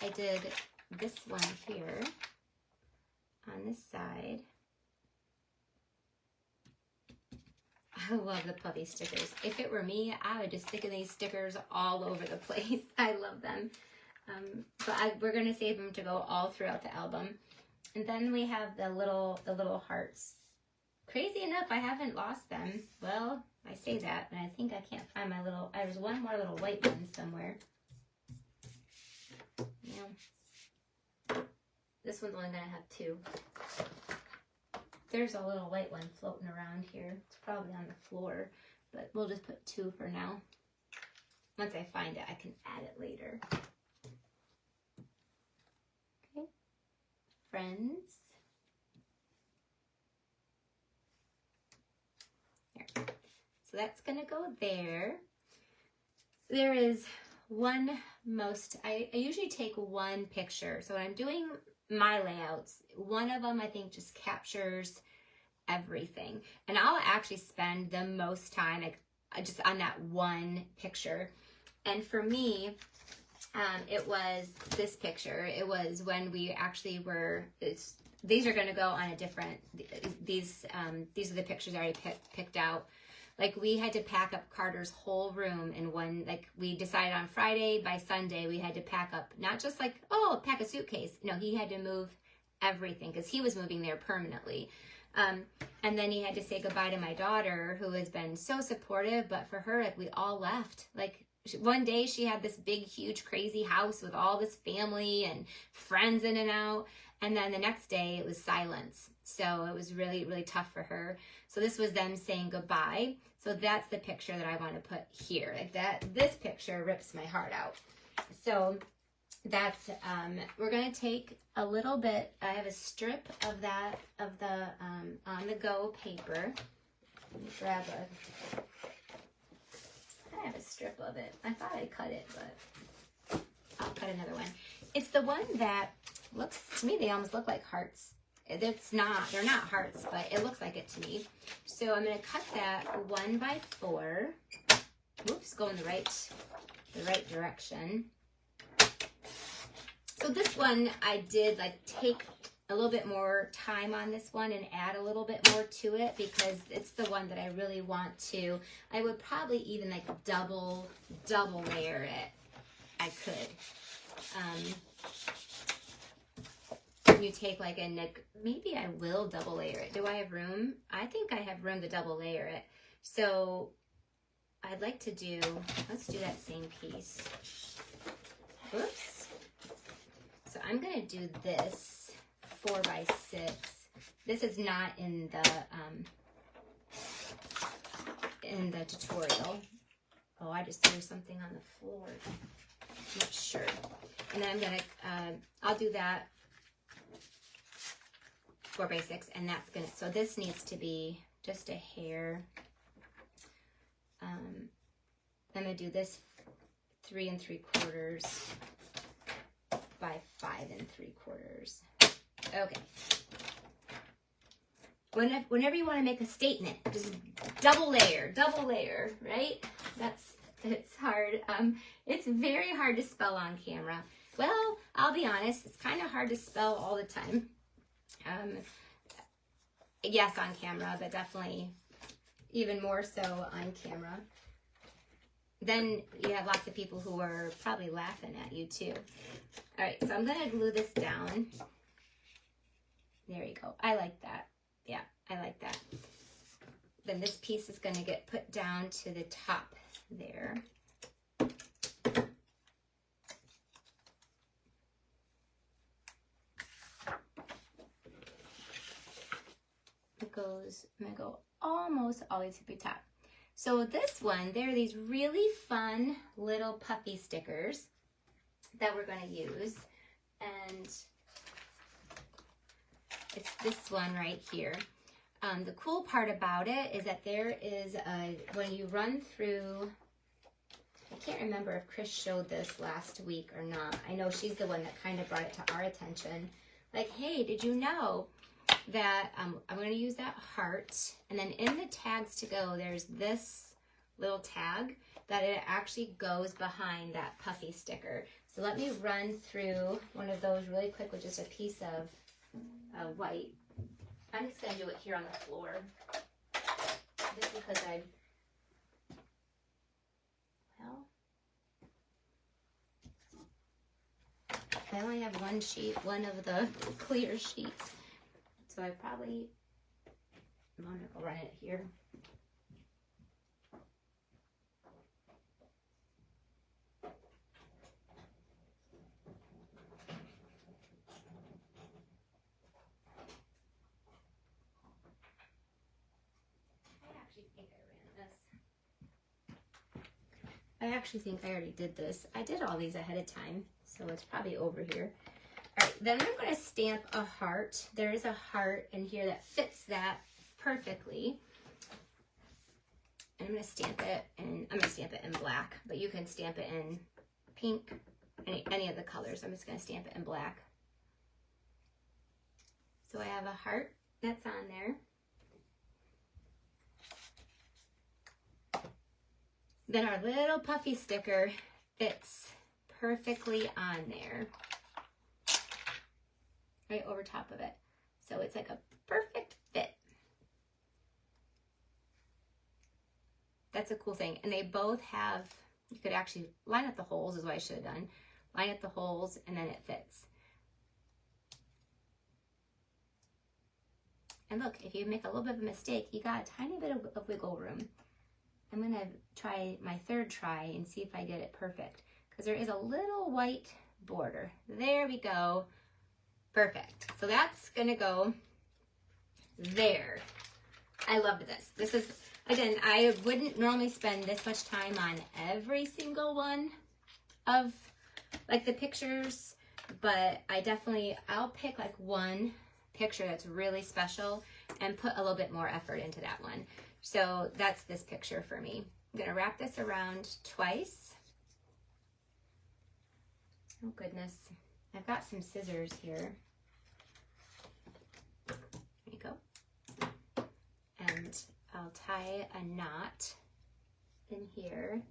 I did this one here on this side. I love the puffy stickers. If it were me, I would just stick these stickers all over the place. I love them. But we're gonna save them to go all throughout the album. And then we have the little hearts. crazy enough, I haven't lost them. Well, I say that, and I think I can't find my little, there's one more little white one somewhere. Yeah. This one's only gonna have 2. There's a little white one floating around here. It's probably on the floor, but we'll just put 2 for now. Once I find it, I can add it later. Okay. Friends. There. So that's gonna go there. There is one I usually take one picture. So when I'm doing my layouts, one of them I think just captures everything. And I'll actually spend the most time just on that one picture. And for me, it was this picture. It was when we actually were, these are gonna go on a different, these are the pictures I already picked out. Like we had to pack up Carter's whole room in one, like we decided on Friday, by Sunday we had to pack up, not just like, oh, pack a suitcase. No, he had to move everything because he was moving there permanently. And then he had to say goodbye to my daughter who has been so supportive, but for her, like we all left. Like one day she had this big, huge, crazy house with all this family and friends in and out. And then the next day it was silence. So it was really, really tough for her. So this was them saying goodbye. So that's the picture that I want to put here. Like that, this picture rips my heart out. So that's, we're going to take a little bit, I have a strip of that, of the on-the-go paper. Let me grab I have a strip of it. I thought I cut it, but I'll cut another one. It's the one that looks, to me, they almost look like hearts. It's not, they're not hearts, but it looks like it to me. So I'm going to cut that 1 by 4. Oops, go in the right direction. So this one, I did like take a little bit more time on this one and add a little bit more to it because it's the one that I really want to. I would probably even like double layer it. I could. You take like maybe I will double layer it. Do I have room? I think I have room to double layer it. So I'd like to do, let's do that same piece. Oops. So I'm gonna do this 4 by 6. This is not in the tutorial. Oh, I just threw something on the floor. I'm not sure. And then I'm gonna, I'll do that 4 by 6, and that's gonna, so this needs to be just a hair. I'm gonna do this 3 3/4 by 5 3/4. Okay. Whenever you want to make a statement, just double layer, right? It's hard. It's very hard to spell on camera. Well, I'll be honest, it's kind of hard to spell all the time. Yes, on camera, but definitely even more so on camera. Then you have lots of people who are probably laughing at you too. All right, so I'm gonna glue this down. There you go. I like that. Yeah, I like that. Then this piece is gonna get put down to the top there. I'm gonna go almost all the way to the top. So this one, there are these really fun little puffy stickers that we're gonna use. And it's this one right here. The cool part about it is that there is when you run through, I can't remember if Chris showed this last week or not. I know she's the one that kind of brought it to our attention. Like, hey, did you know that I'm going to use that heart, and then in the tags to go, there's this little tag that it actually goes behind that puffy sticker. So let me run through one of those really quick with just a piece of white. I'm just going to do it here on the floor, just because I only have one sheet, one of the clear sheets. So I probably I'm gonna go run it here. I actually think I already did this. I did all these ahead of time, so it's probably over here. All right, then I'm going to stamp a heart. There is a heart in here that fits that perfectly. And I'm going to stamp it, and I'm going to stamp it in black, but you can stamp it in pink, any of the colors. I'm just going to stamp it in black. So I have a heart that's on there. Then our little puffy sticker fits perfectly on there, right over top of it. So it's like a perfect fit. That's a cool thing. And they both have, you could actually line up the holes is what I should have done. Line up the holes and then it fits. And look, if you make a little bit of a mistake, you got a tiny bit of wiggle room. I'm going to try my third try and see if I get it perfect, because there is a little white border. There we go. Perfect. So that's going to go there. I loved this. This is, again, I wouldn't normally spend this much time on every single one of like the pictures, but I'll pick like one picture that's really special and put a little bit more effort into that one. So that's this picture for me. I'm going to wrap this around twice. Oh goodness. I've got some scissors here. There you go. And I'll tie a knot in here.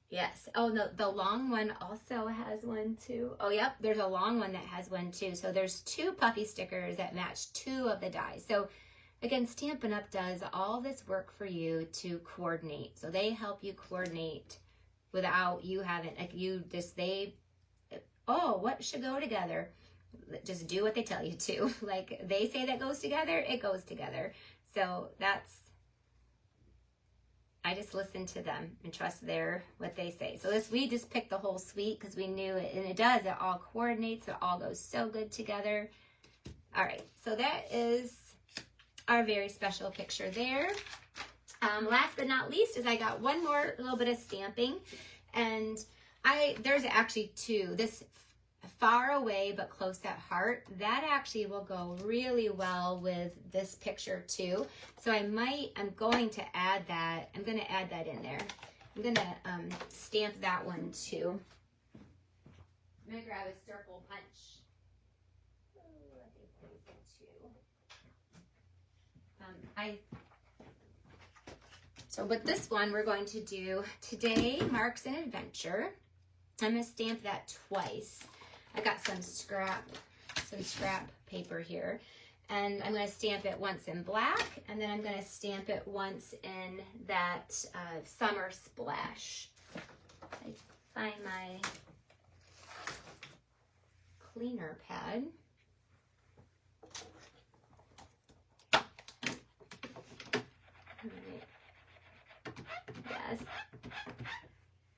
Yes. Oh, the long one also has one too. Oh, yep. There's a long one that has one too. So there's two puffy stickers that match two of the dies. So again, Stampin' Up! Does all this work for you to coordinate. So they help you coordinate without you having, like what should go together? Just do what they tell you to. Like they say that goes together, it goes together. So I just listen to them and trust what they say. So we just picked the whole suite because we knew it, and it does. It all coordinates. It all goes so good together. All right, so that is our very special picture there. Last but not least is I got one more little bit of stamping, and there's actually two. This far away but close at heart, that actually will go really well with this picture too. So I'm going to add that. I'm going to add that in there. I'm going to stamp that one too. I'm going to grab a circle punch. So with this one, we're going to do Today Marks an Adventure. I'm going to stamp that twice. I got some scrap paper here, and I'm going to stamp it once in black, and then I'm going to stamp it once in that summer splash. I find my cleaner pad. Yes.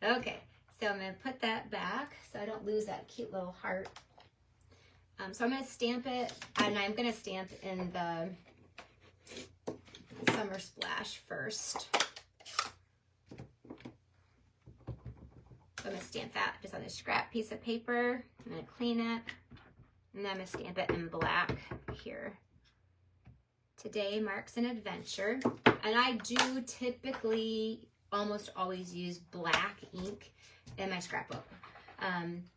Okay, so I'm going to put that back so I don't lose that cute little heart. So I'm going to stamp it, and I'm going to stamp in the summer splash first. So I'm going to stamp that just on a scrap piece of paper. I'm going to clean it, and then I'm going to stamp it in black here. Today Marks an Adventure. And I do typically almost always use black ink in my scrapbook.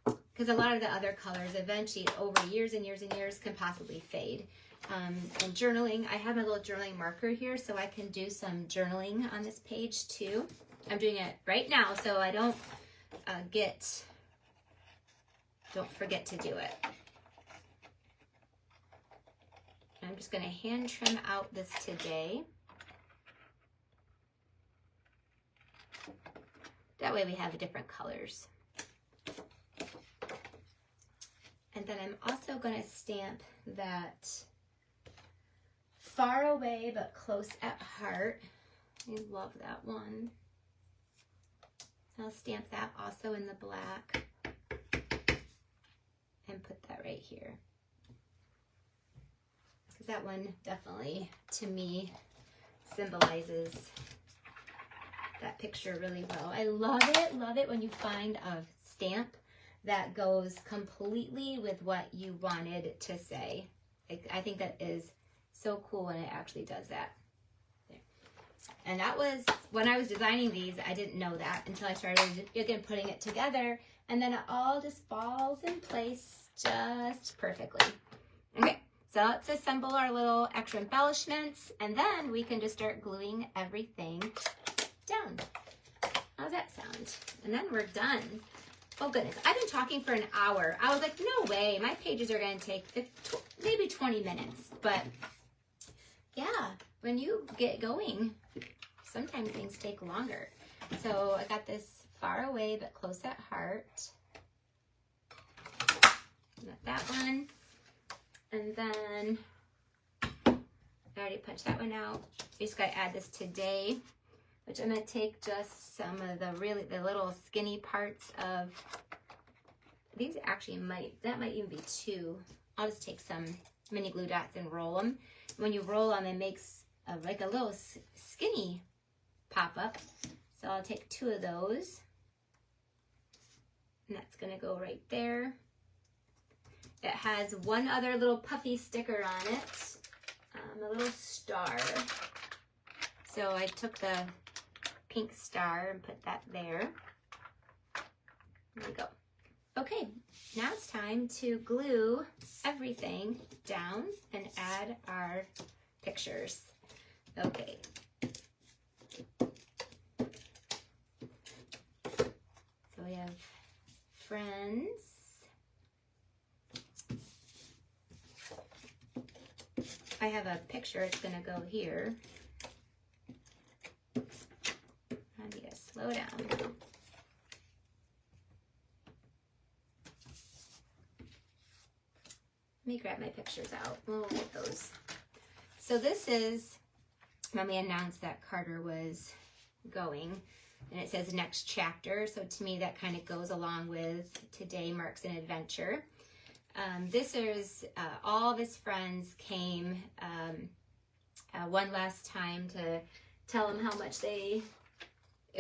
Because a lot of the other colors eventually over years and years and years can possibly fade. And journaling, I have my little journaling marker here so I can do some journaling on this page too. I'm doing it right now so I don't forget to do it. I'm just going to hand trim out this today. That way we have different colors. And then I'm also going to stamp that Far Away but Close at Heart. I love that one. I'll stamp that also in the black and put that right here. Because that one definitely, to me, symbolizes that picture really well. I love it when you find a stamp that goes completely with what you wanted to say. I think that is so cool when it actually does that. There. And that was, when I was designing these, I didn't know that until I started again putting it together, and then it all just falls in place just perfectly. Okay, so let's assemble our little extra embellishments, and then we can just start gluing everything down. How's that sound? And then we're done. Oh goodness, I've been talking for an hour. I was like, no way, my pages are gonna take maybe 20 minutes. But yeah, when you get going, sometimes things take longer. So I got this Far Away but Close at Heart. Got that one. And then I already punched that one out. We just gotta add this Today, which I'm gonna take just some of the little skinny parts of, these actually that might even be two. I'll just take some mini glue dots and roll them. When you roll them, it makes like a little skinny pop-up. So I'll take two of those. And that's gonna go right there. It has one other little puffy sticker on it, a little star. So I took the pink star and put that there. There we go. Okay, now it's time to glue everything down and add our pictures. Okay. So we have friends. I have a picture, it's gonna go here. I need to slow down. Let me grab my pictures out. We'll get those. So this is when we announced that Carter was going, and it says next chapter. So to me, that kind of goes along with Today Marks an Adventure. This is all of his friends came one last time to tell him how much it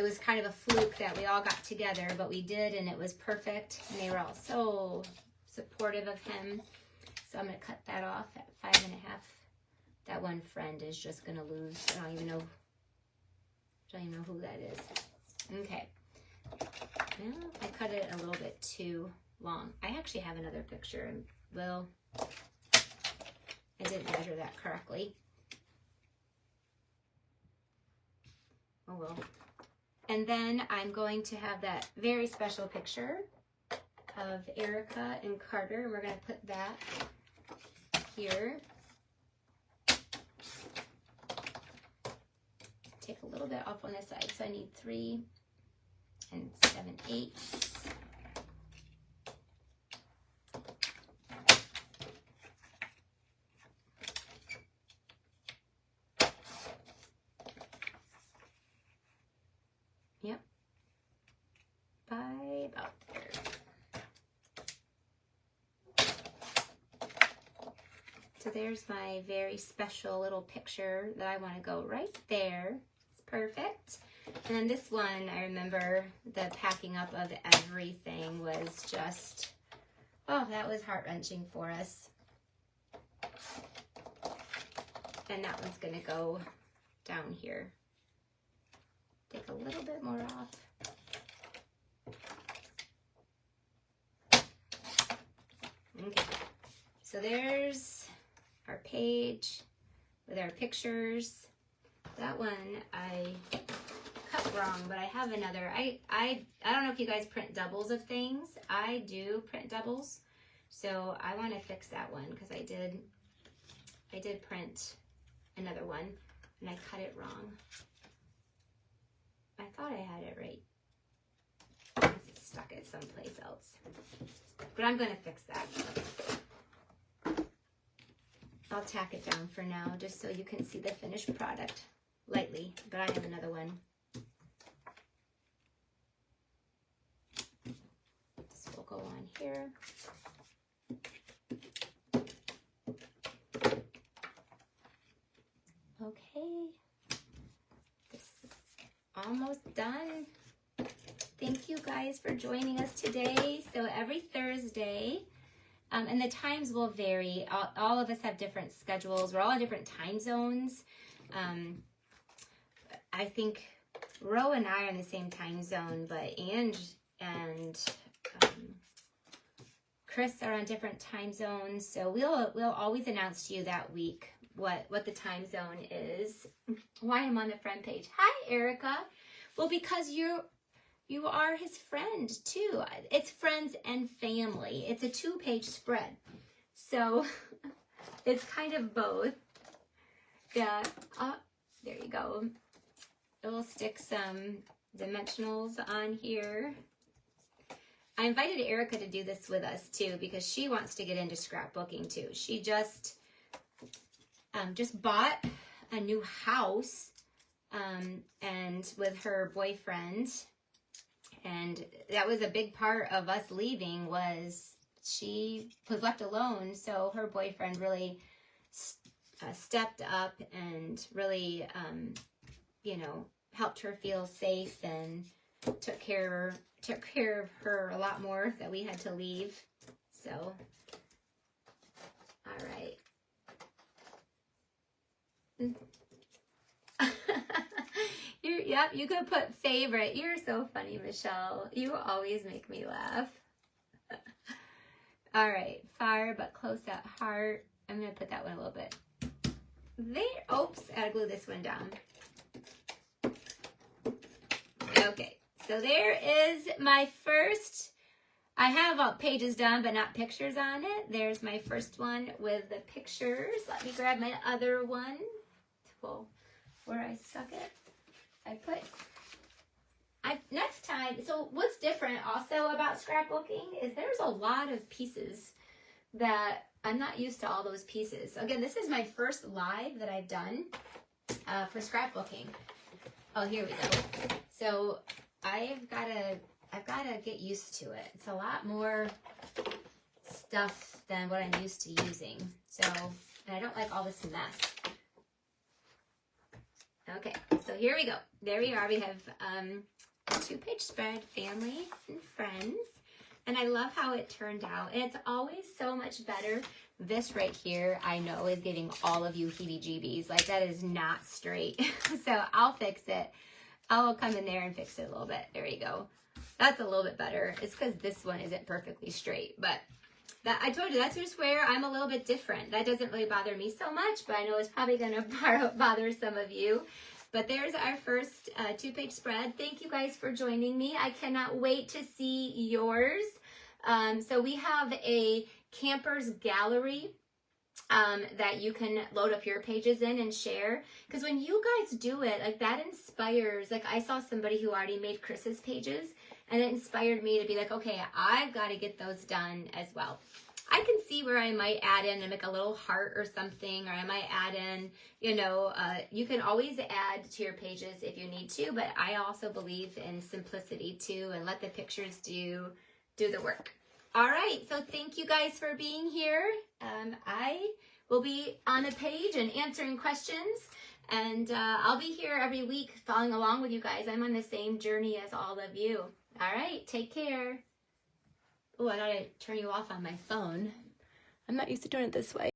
was kind of a fluke that we all got together, but we did, and it was perfect. And they were all so supportive of him. So I'm going to cut that off at 5.5. That one friend is just going to lose. I don't even know who that is. Okay. Well, I cut it a little bit too long. I actually have another picture, and well, I didn't measure that correctly. Oh well. And then I'm going to have that very special picture of Erica and Carter, and we're going to put that here. Take a little bit off on this side, so I need 3 7/8. Yep, by about there. So there's my very special little picture that I want to go right there. It's perfect. And then this one, I remember the packing up of everything was just, oh, that was heart-wrenching for us. And that one's going to go down here. Take a little bit more off. Okay, so there's our page with our pictures. That one I cut wrong, but I have another. I don't know if you guys print doubles of things. I do print doubles, so I want to fix that one because I did print another one and I cut it wrong. I thought I had it right. I stuck it someplace else. But I'm going to fix that. I'll tack it down for now just so you can see the finished product lightly, but I have another one. This will go on here. Okay, this is almost done. Thank you guys for joining us today. So every Thursday, and the times will vary. All of us have different schedules. We're all in different time zones. I think Ro and I are in the same time zone, but Ange and Chris are on different time zones. So we'll always announce to you that week what the time zone is. Why I'm on the front page. Hi, Erica. Well, because you are his friend too. It's friends and family. It's a 2-page spread. So it's kind of both. Yeah. There you go. We'll stick some dimensionals on here. I invited Erica to do this with us too because she wants to get into scrapbooking too. She just bought a new house and with her boyfriend. And that was a big part of us leaving, was she was left alone. So her boyfriend really stepped up and really, you know, helped her feel safe and took care of her a lot more that we had to leave. So, all right. Yep, you could put favorite. You're so funny, Michelle. You always make me laugh. All right, fire but close at heart. I'm gonna put that one a little bit there. Oops, I gotta glue this one down. Okay, so there is my first. I have all pages done, but not pictures on it. There's my first one with the pictures. Let me grab my other one. Well, where I stuck it. Next time, so what's different also about scrapbooking is there's a lot of pieces that I'm not used to all those pieces. Again, this is my first live that I've done for scrapbooking. Oh, here we go. So I've got to get used to it. It's a lot more stuff than what I'm used to using. So, and I don't like all this mess. Okay, so here we go. There we are. We have a 2-page spread, family and friends. And I love how it turned out. And it's always so much better. This right here, I know, is giving all of you heebie-jeebies. Like, that is not straight. So I'll fix it. I'll come in there and fix it a little bit. There you go. That's a little bit better. It's because this one isn't perfectly straight. But that, I told you, that's just where I'm a little bit different. That doesn't really bother me so much, but I know it's probably going to bother some of you. But there's our first 2-page spread. Thank you guys for joining me. I cannot wait to see yours. So we have a camper's gallery that you can load up your pages in and share. Because when you guys do it, like, that inspires, like, I saw somebody who already made Chris's pages, and it inspired me to be like, okay, I've got to get those done as well. I can see where I might add in and make a little heart or something, or I might add in, you know, you can always add to your pages if you need to, but I also believe in simplicity too, and let the pictures do the work. All right, so thank you guys for being here. I will be on a page and answering questions, and I'll be here every week following along with you guys. I'm on the same journey as all of you. All right, take care. Oh, I gotta turn you off on my phone. I'm not used to doing it this way.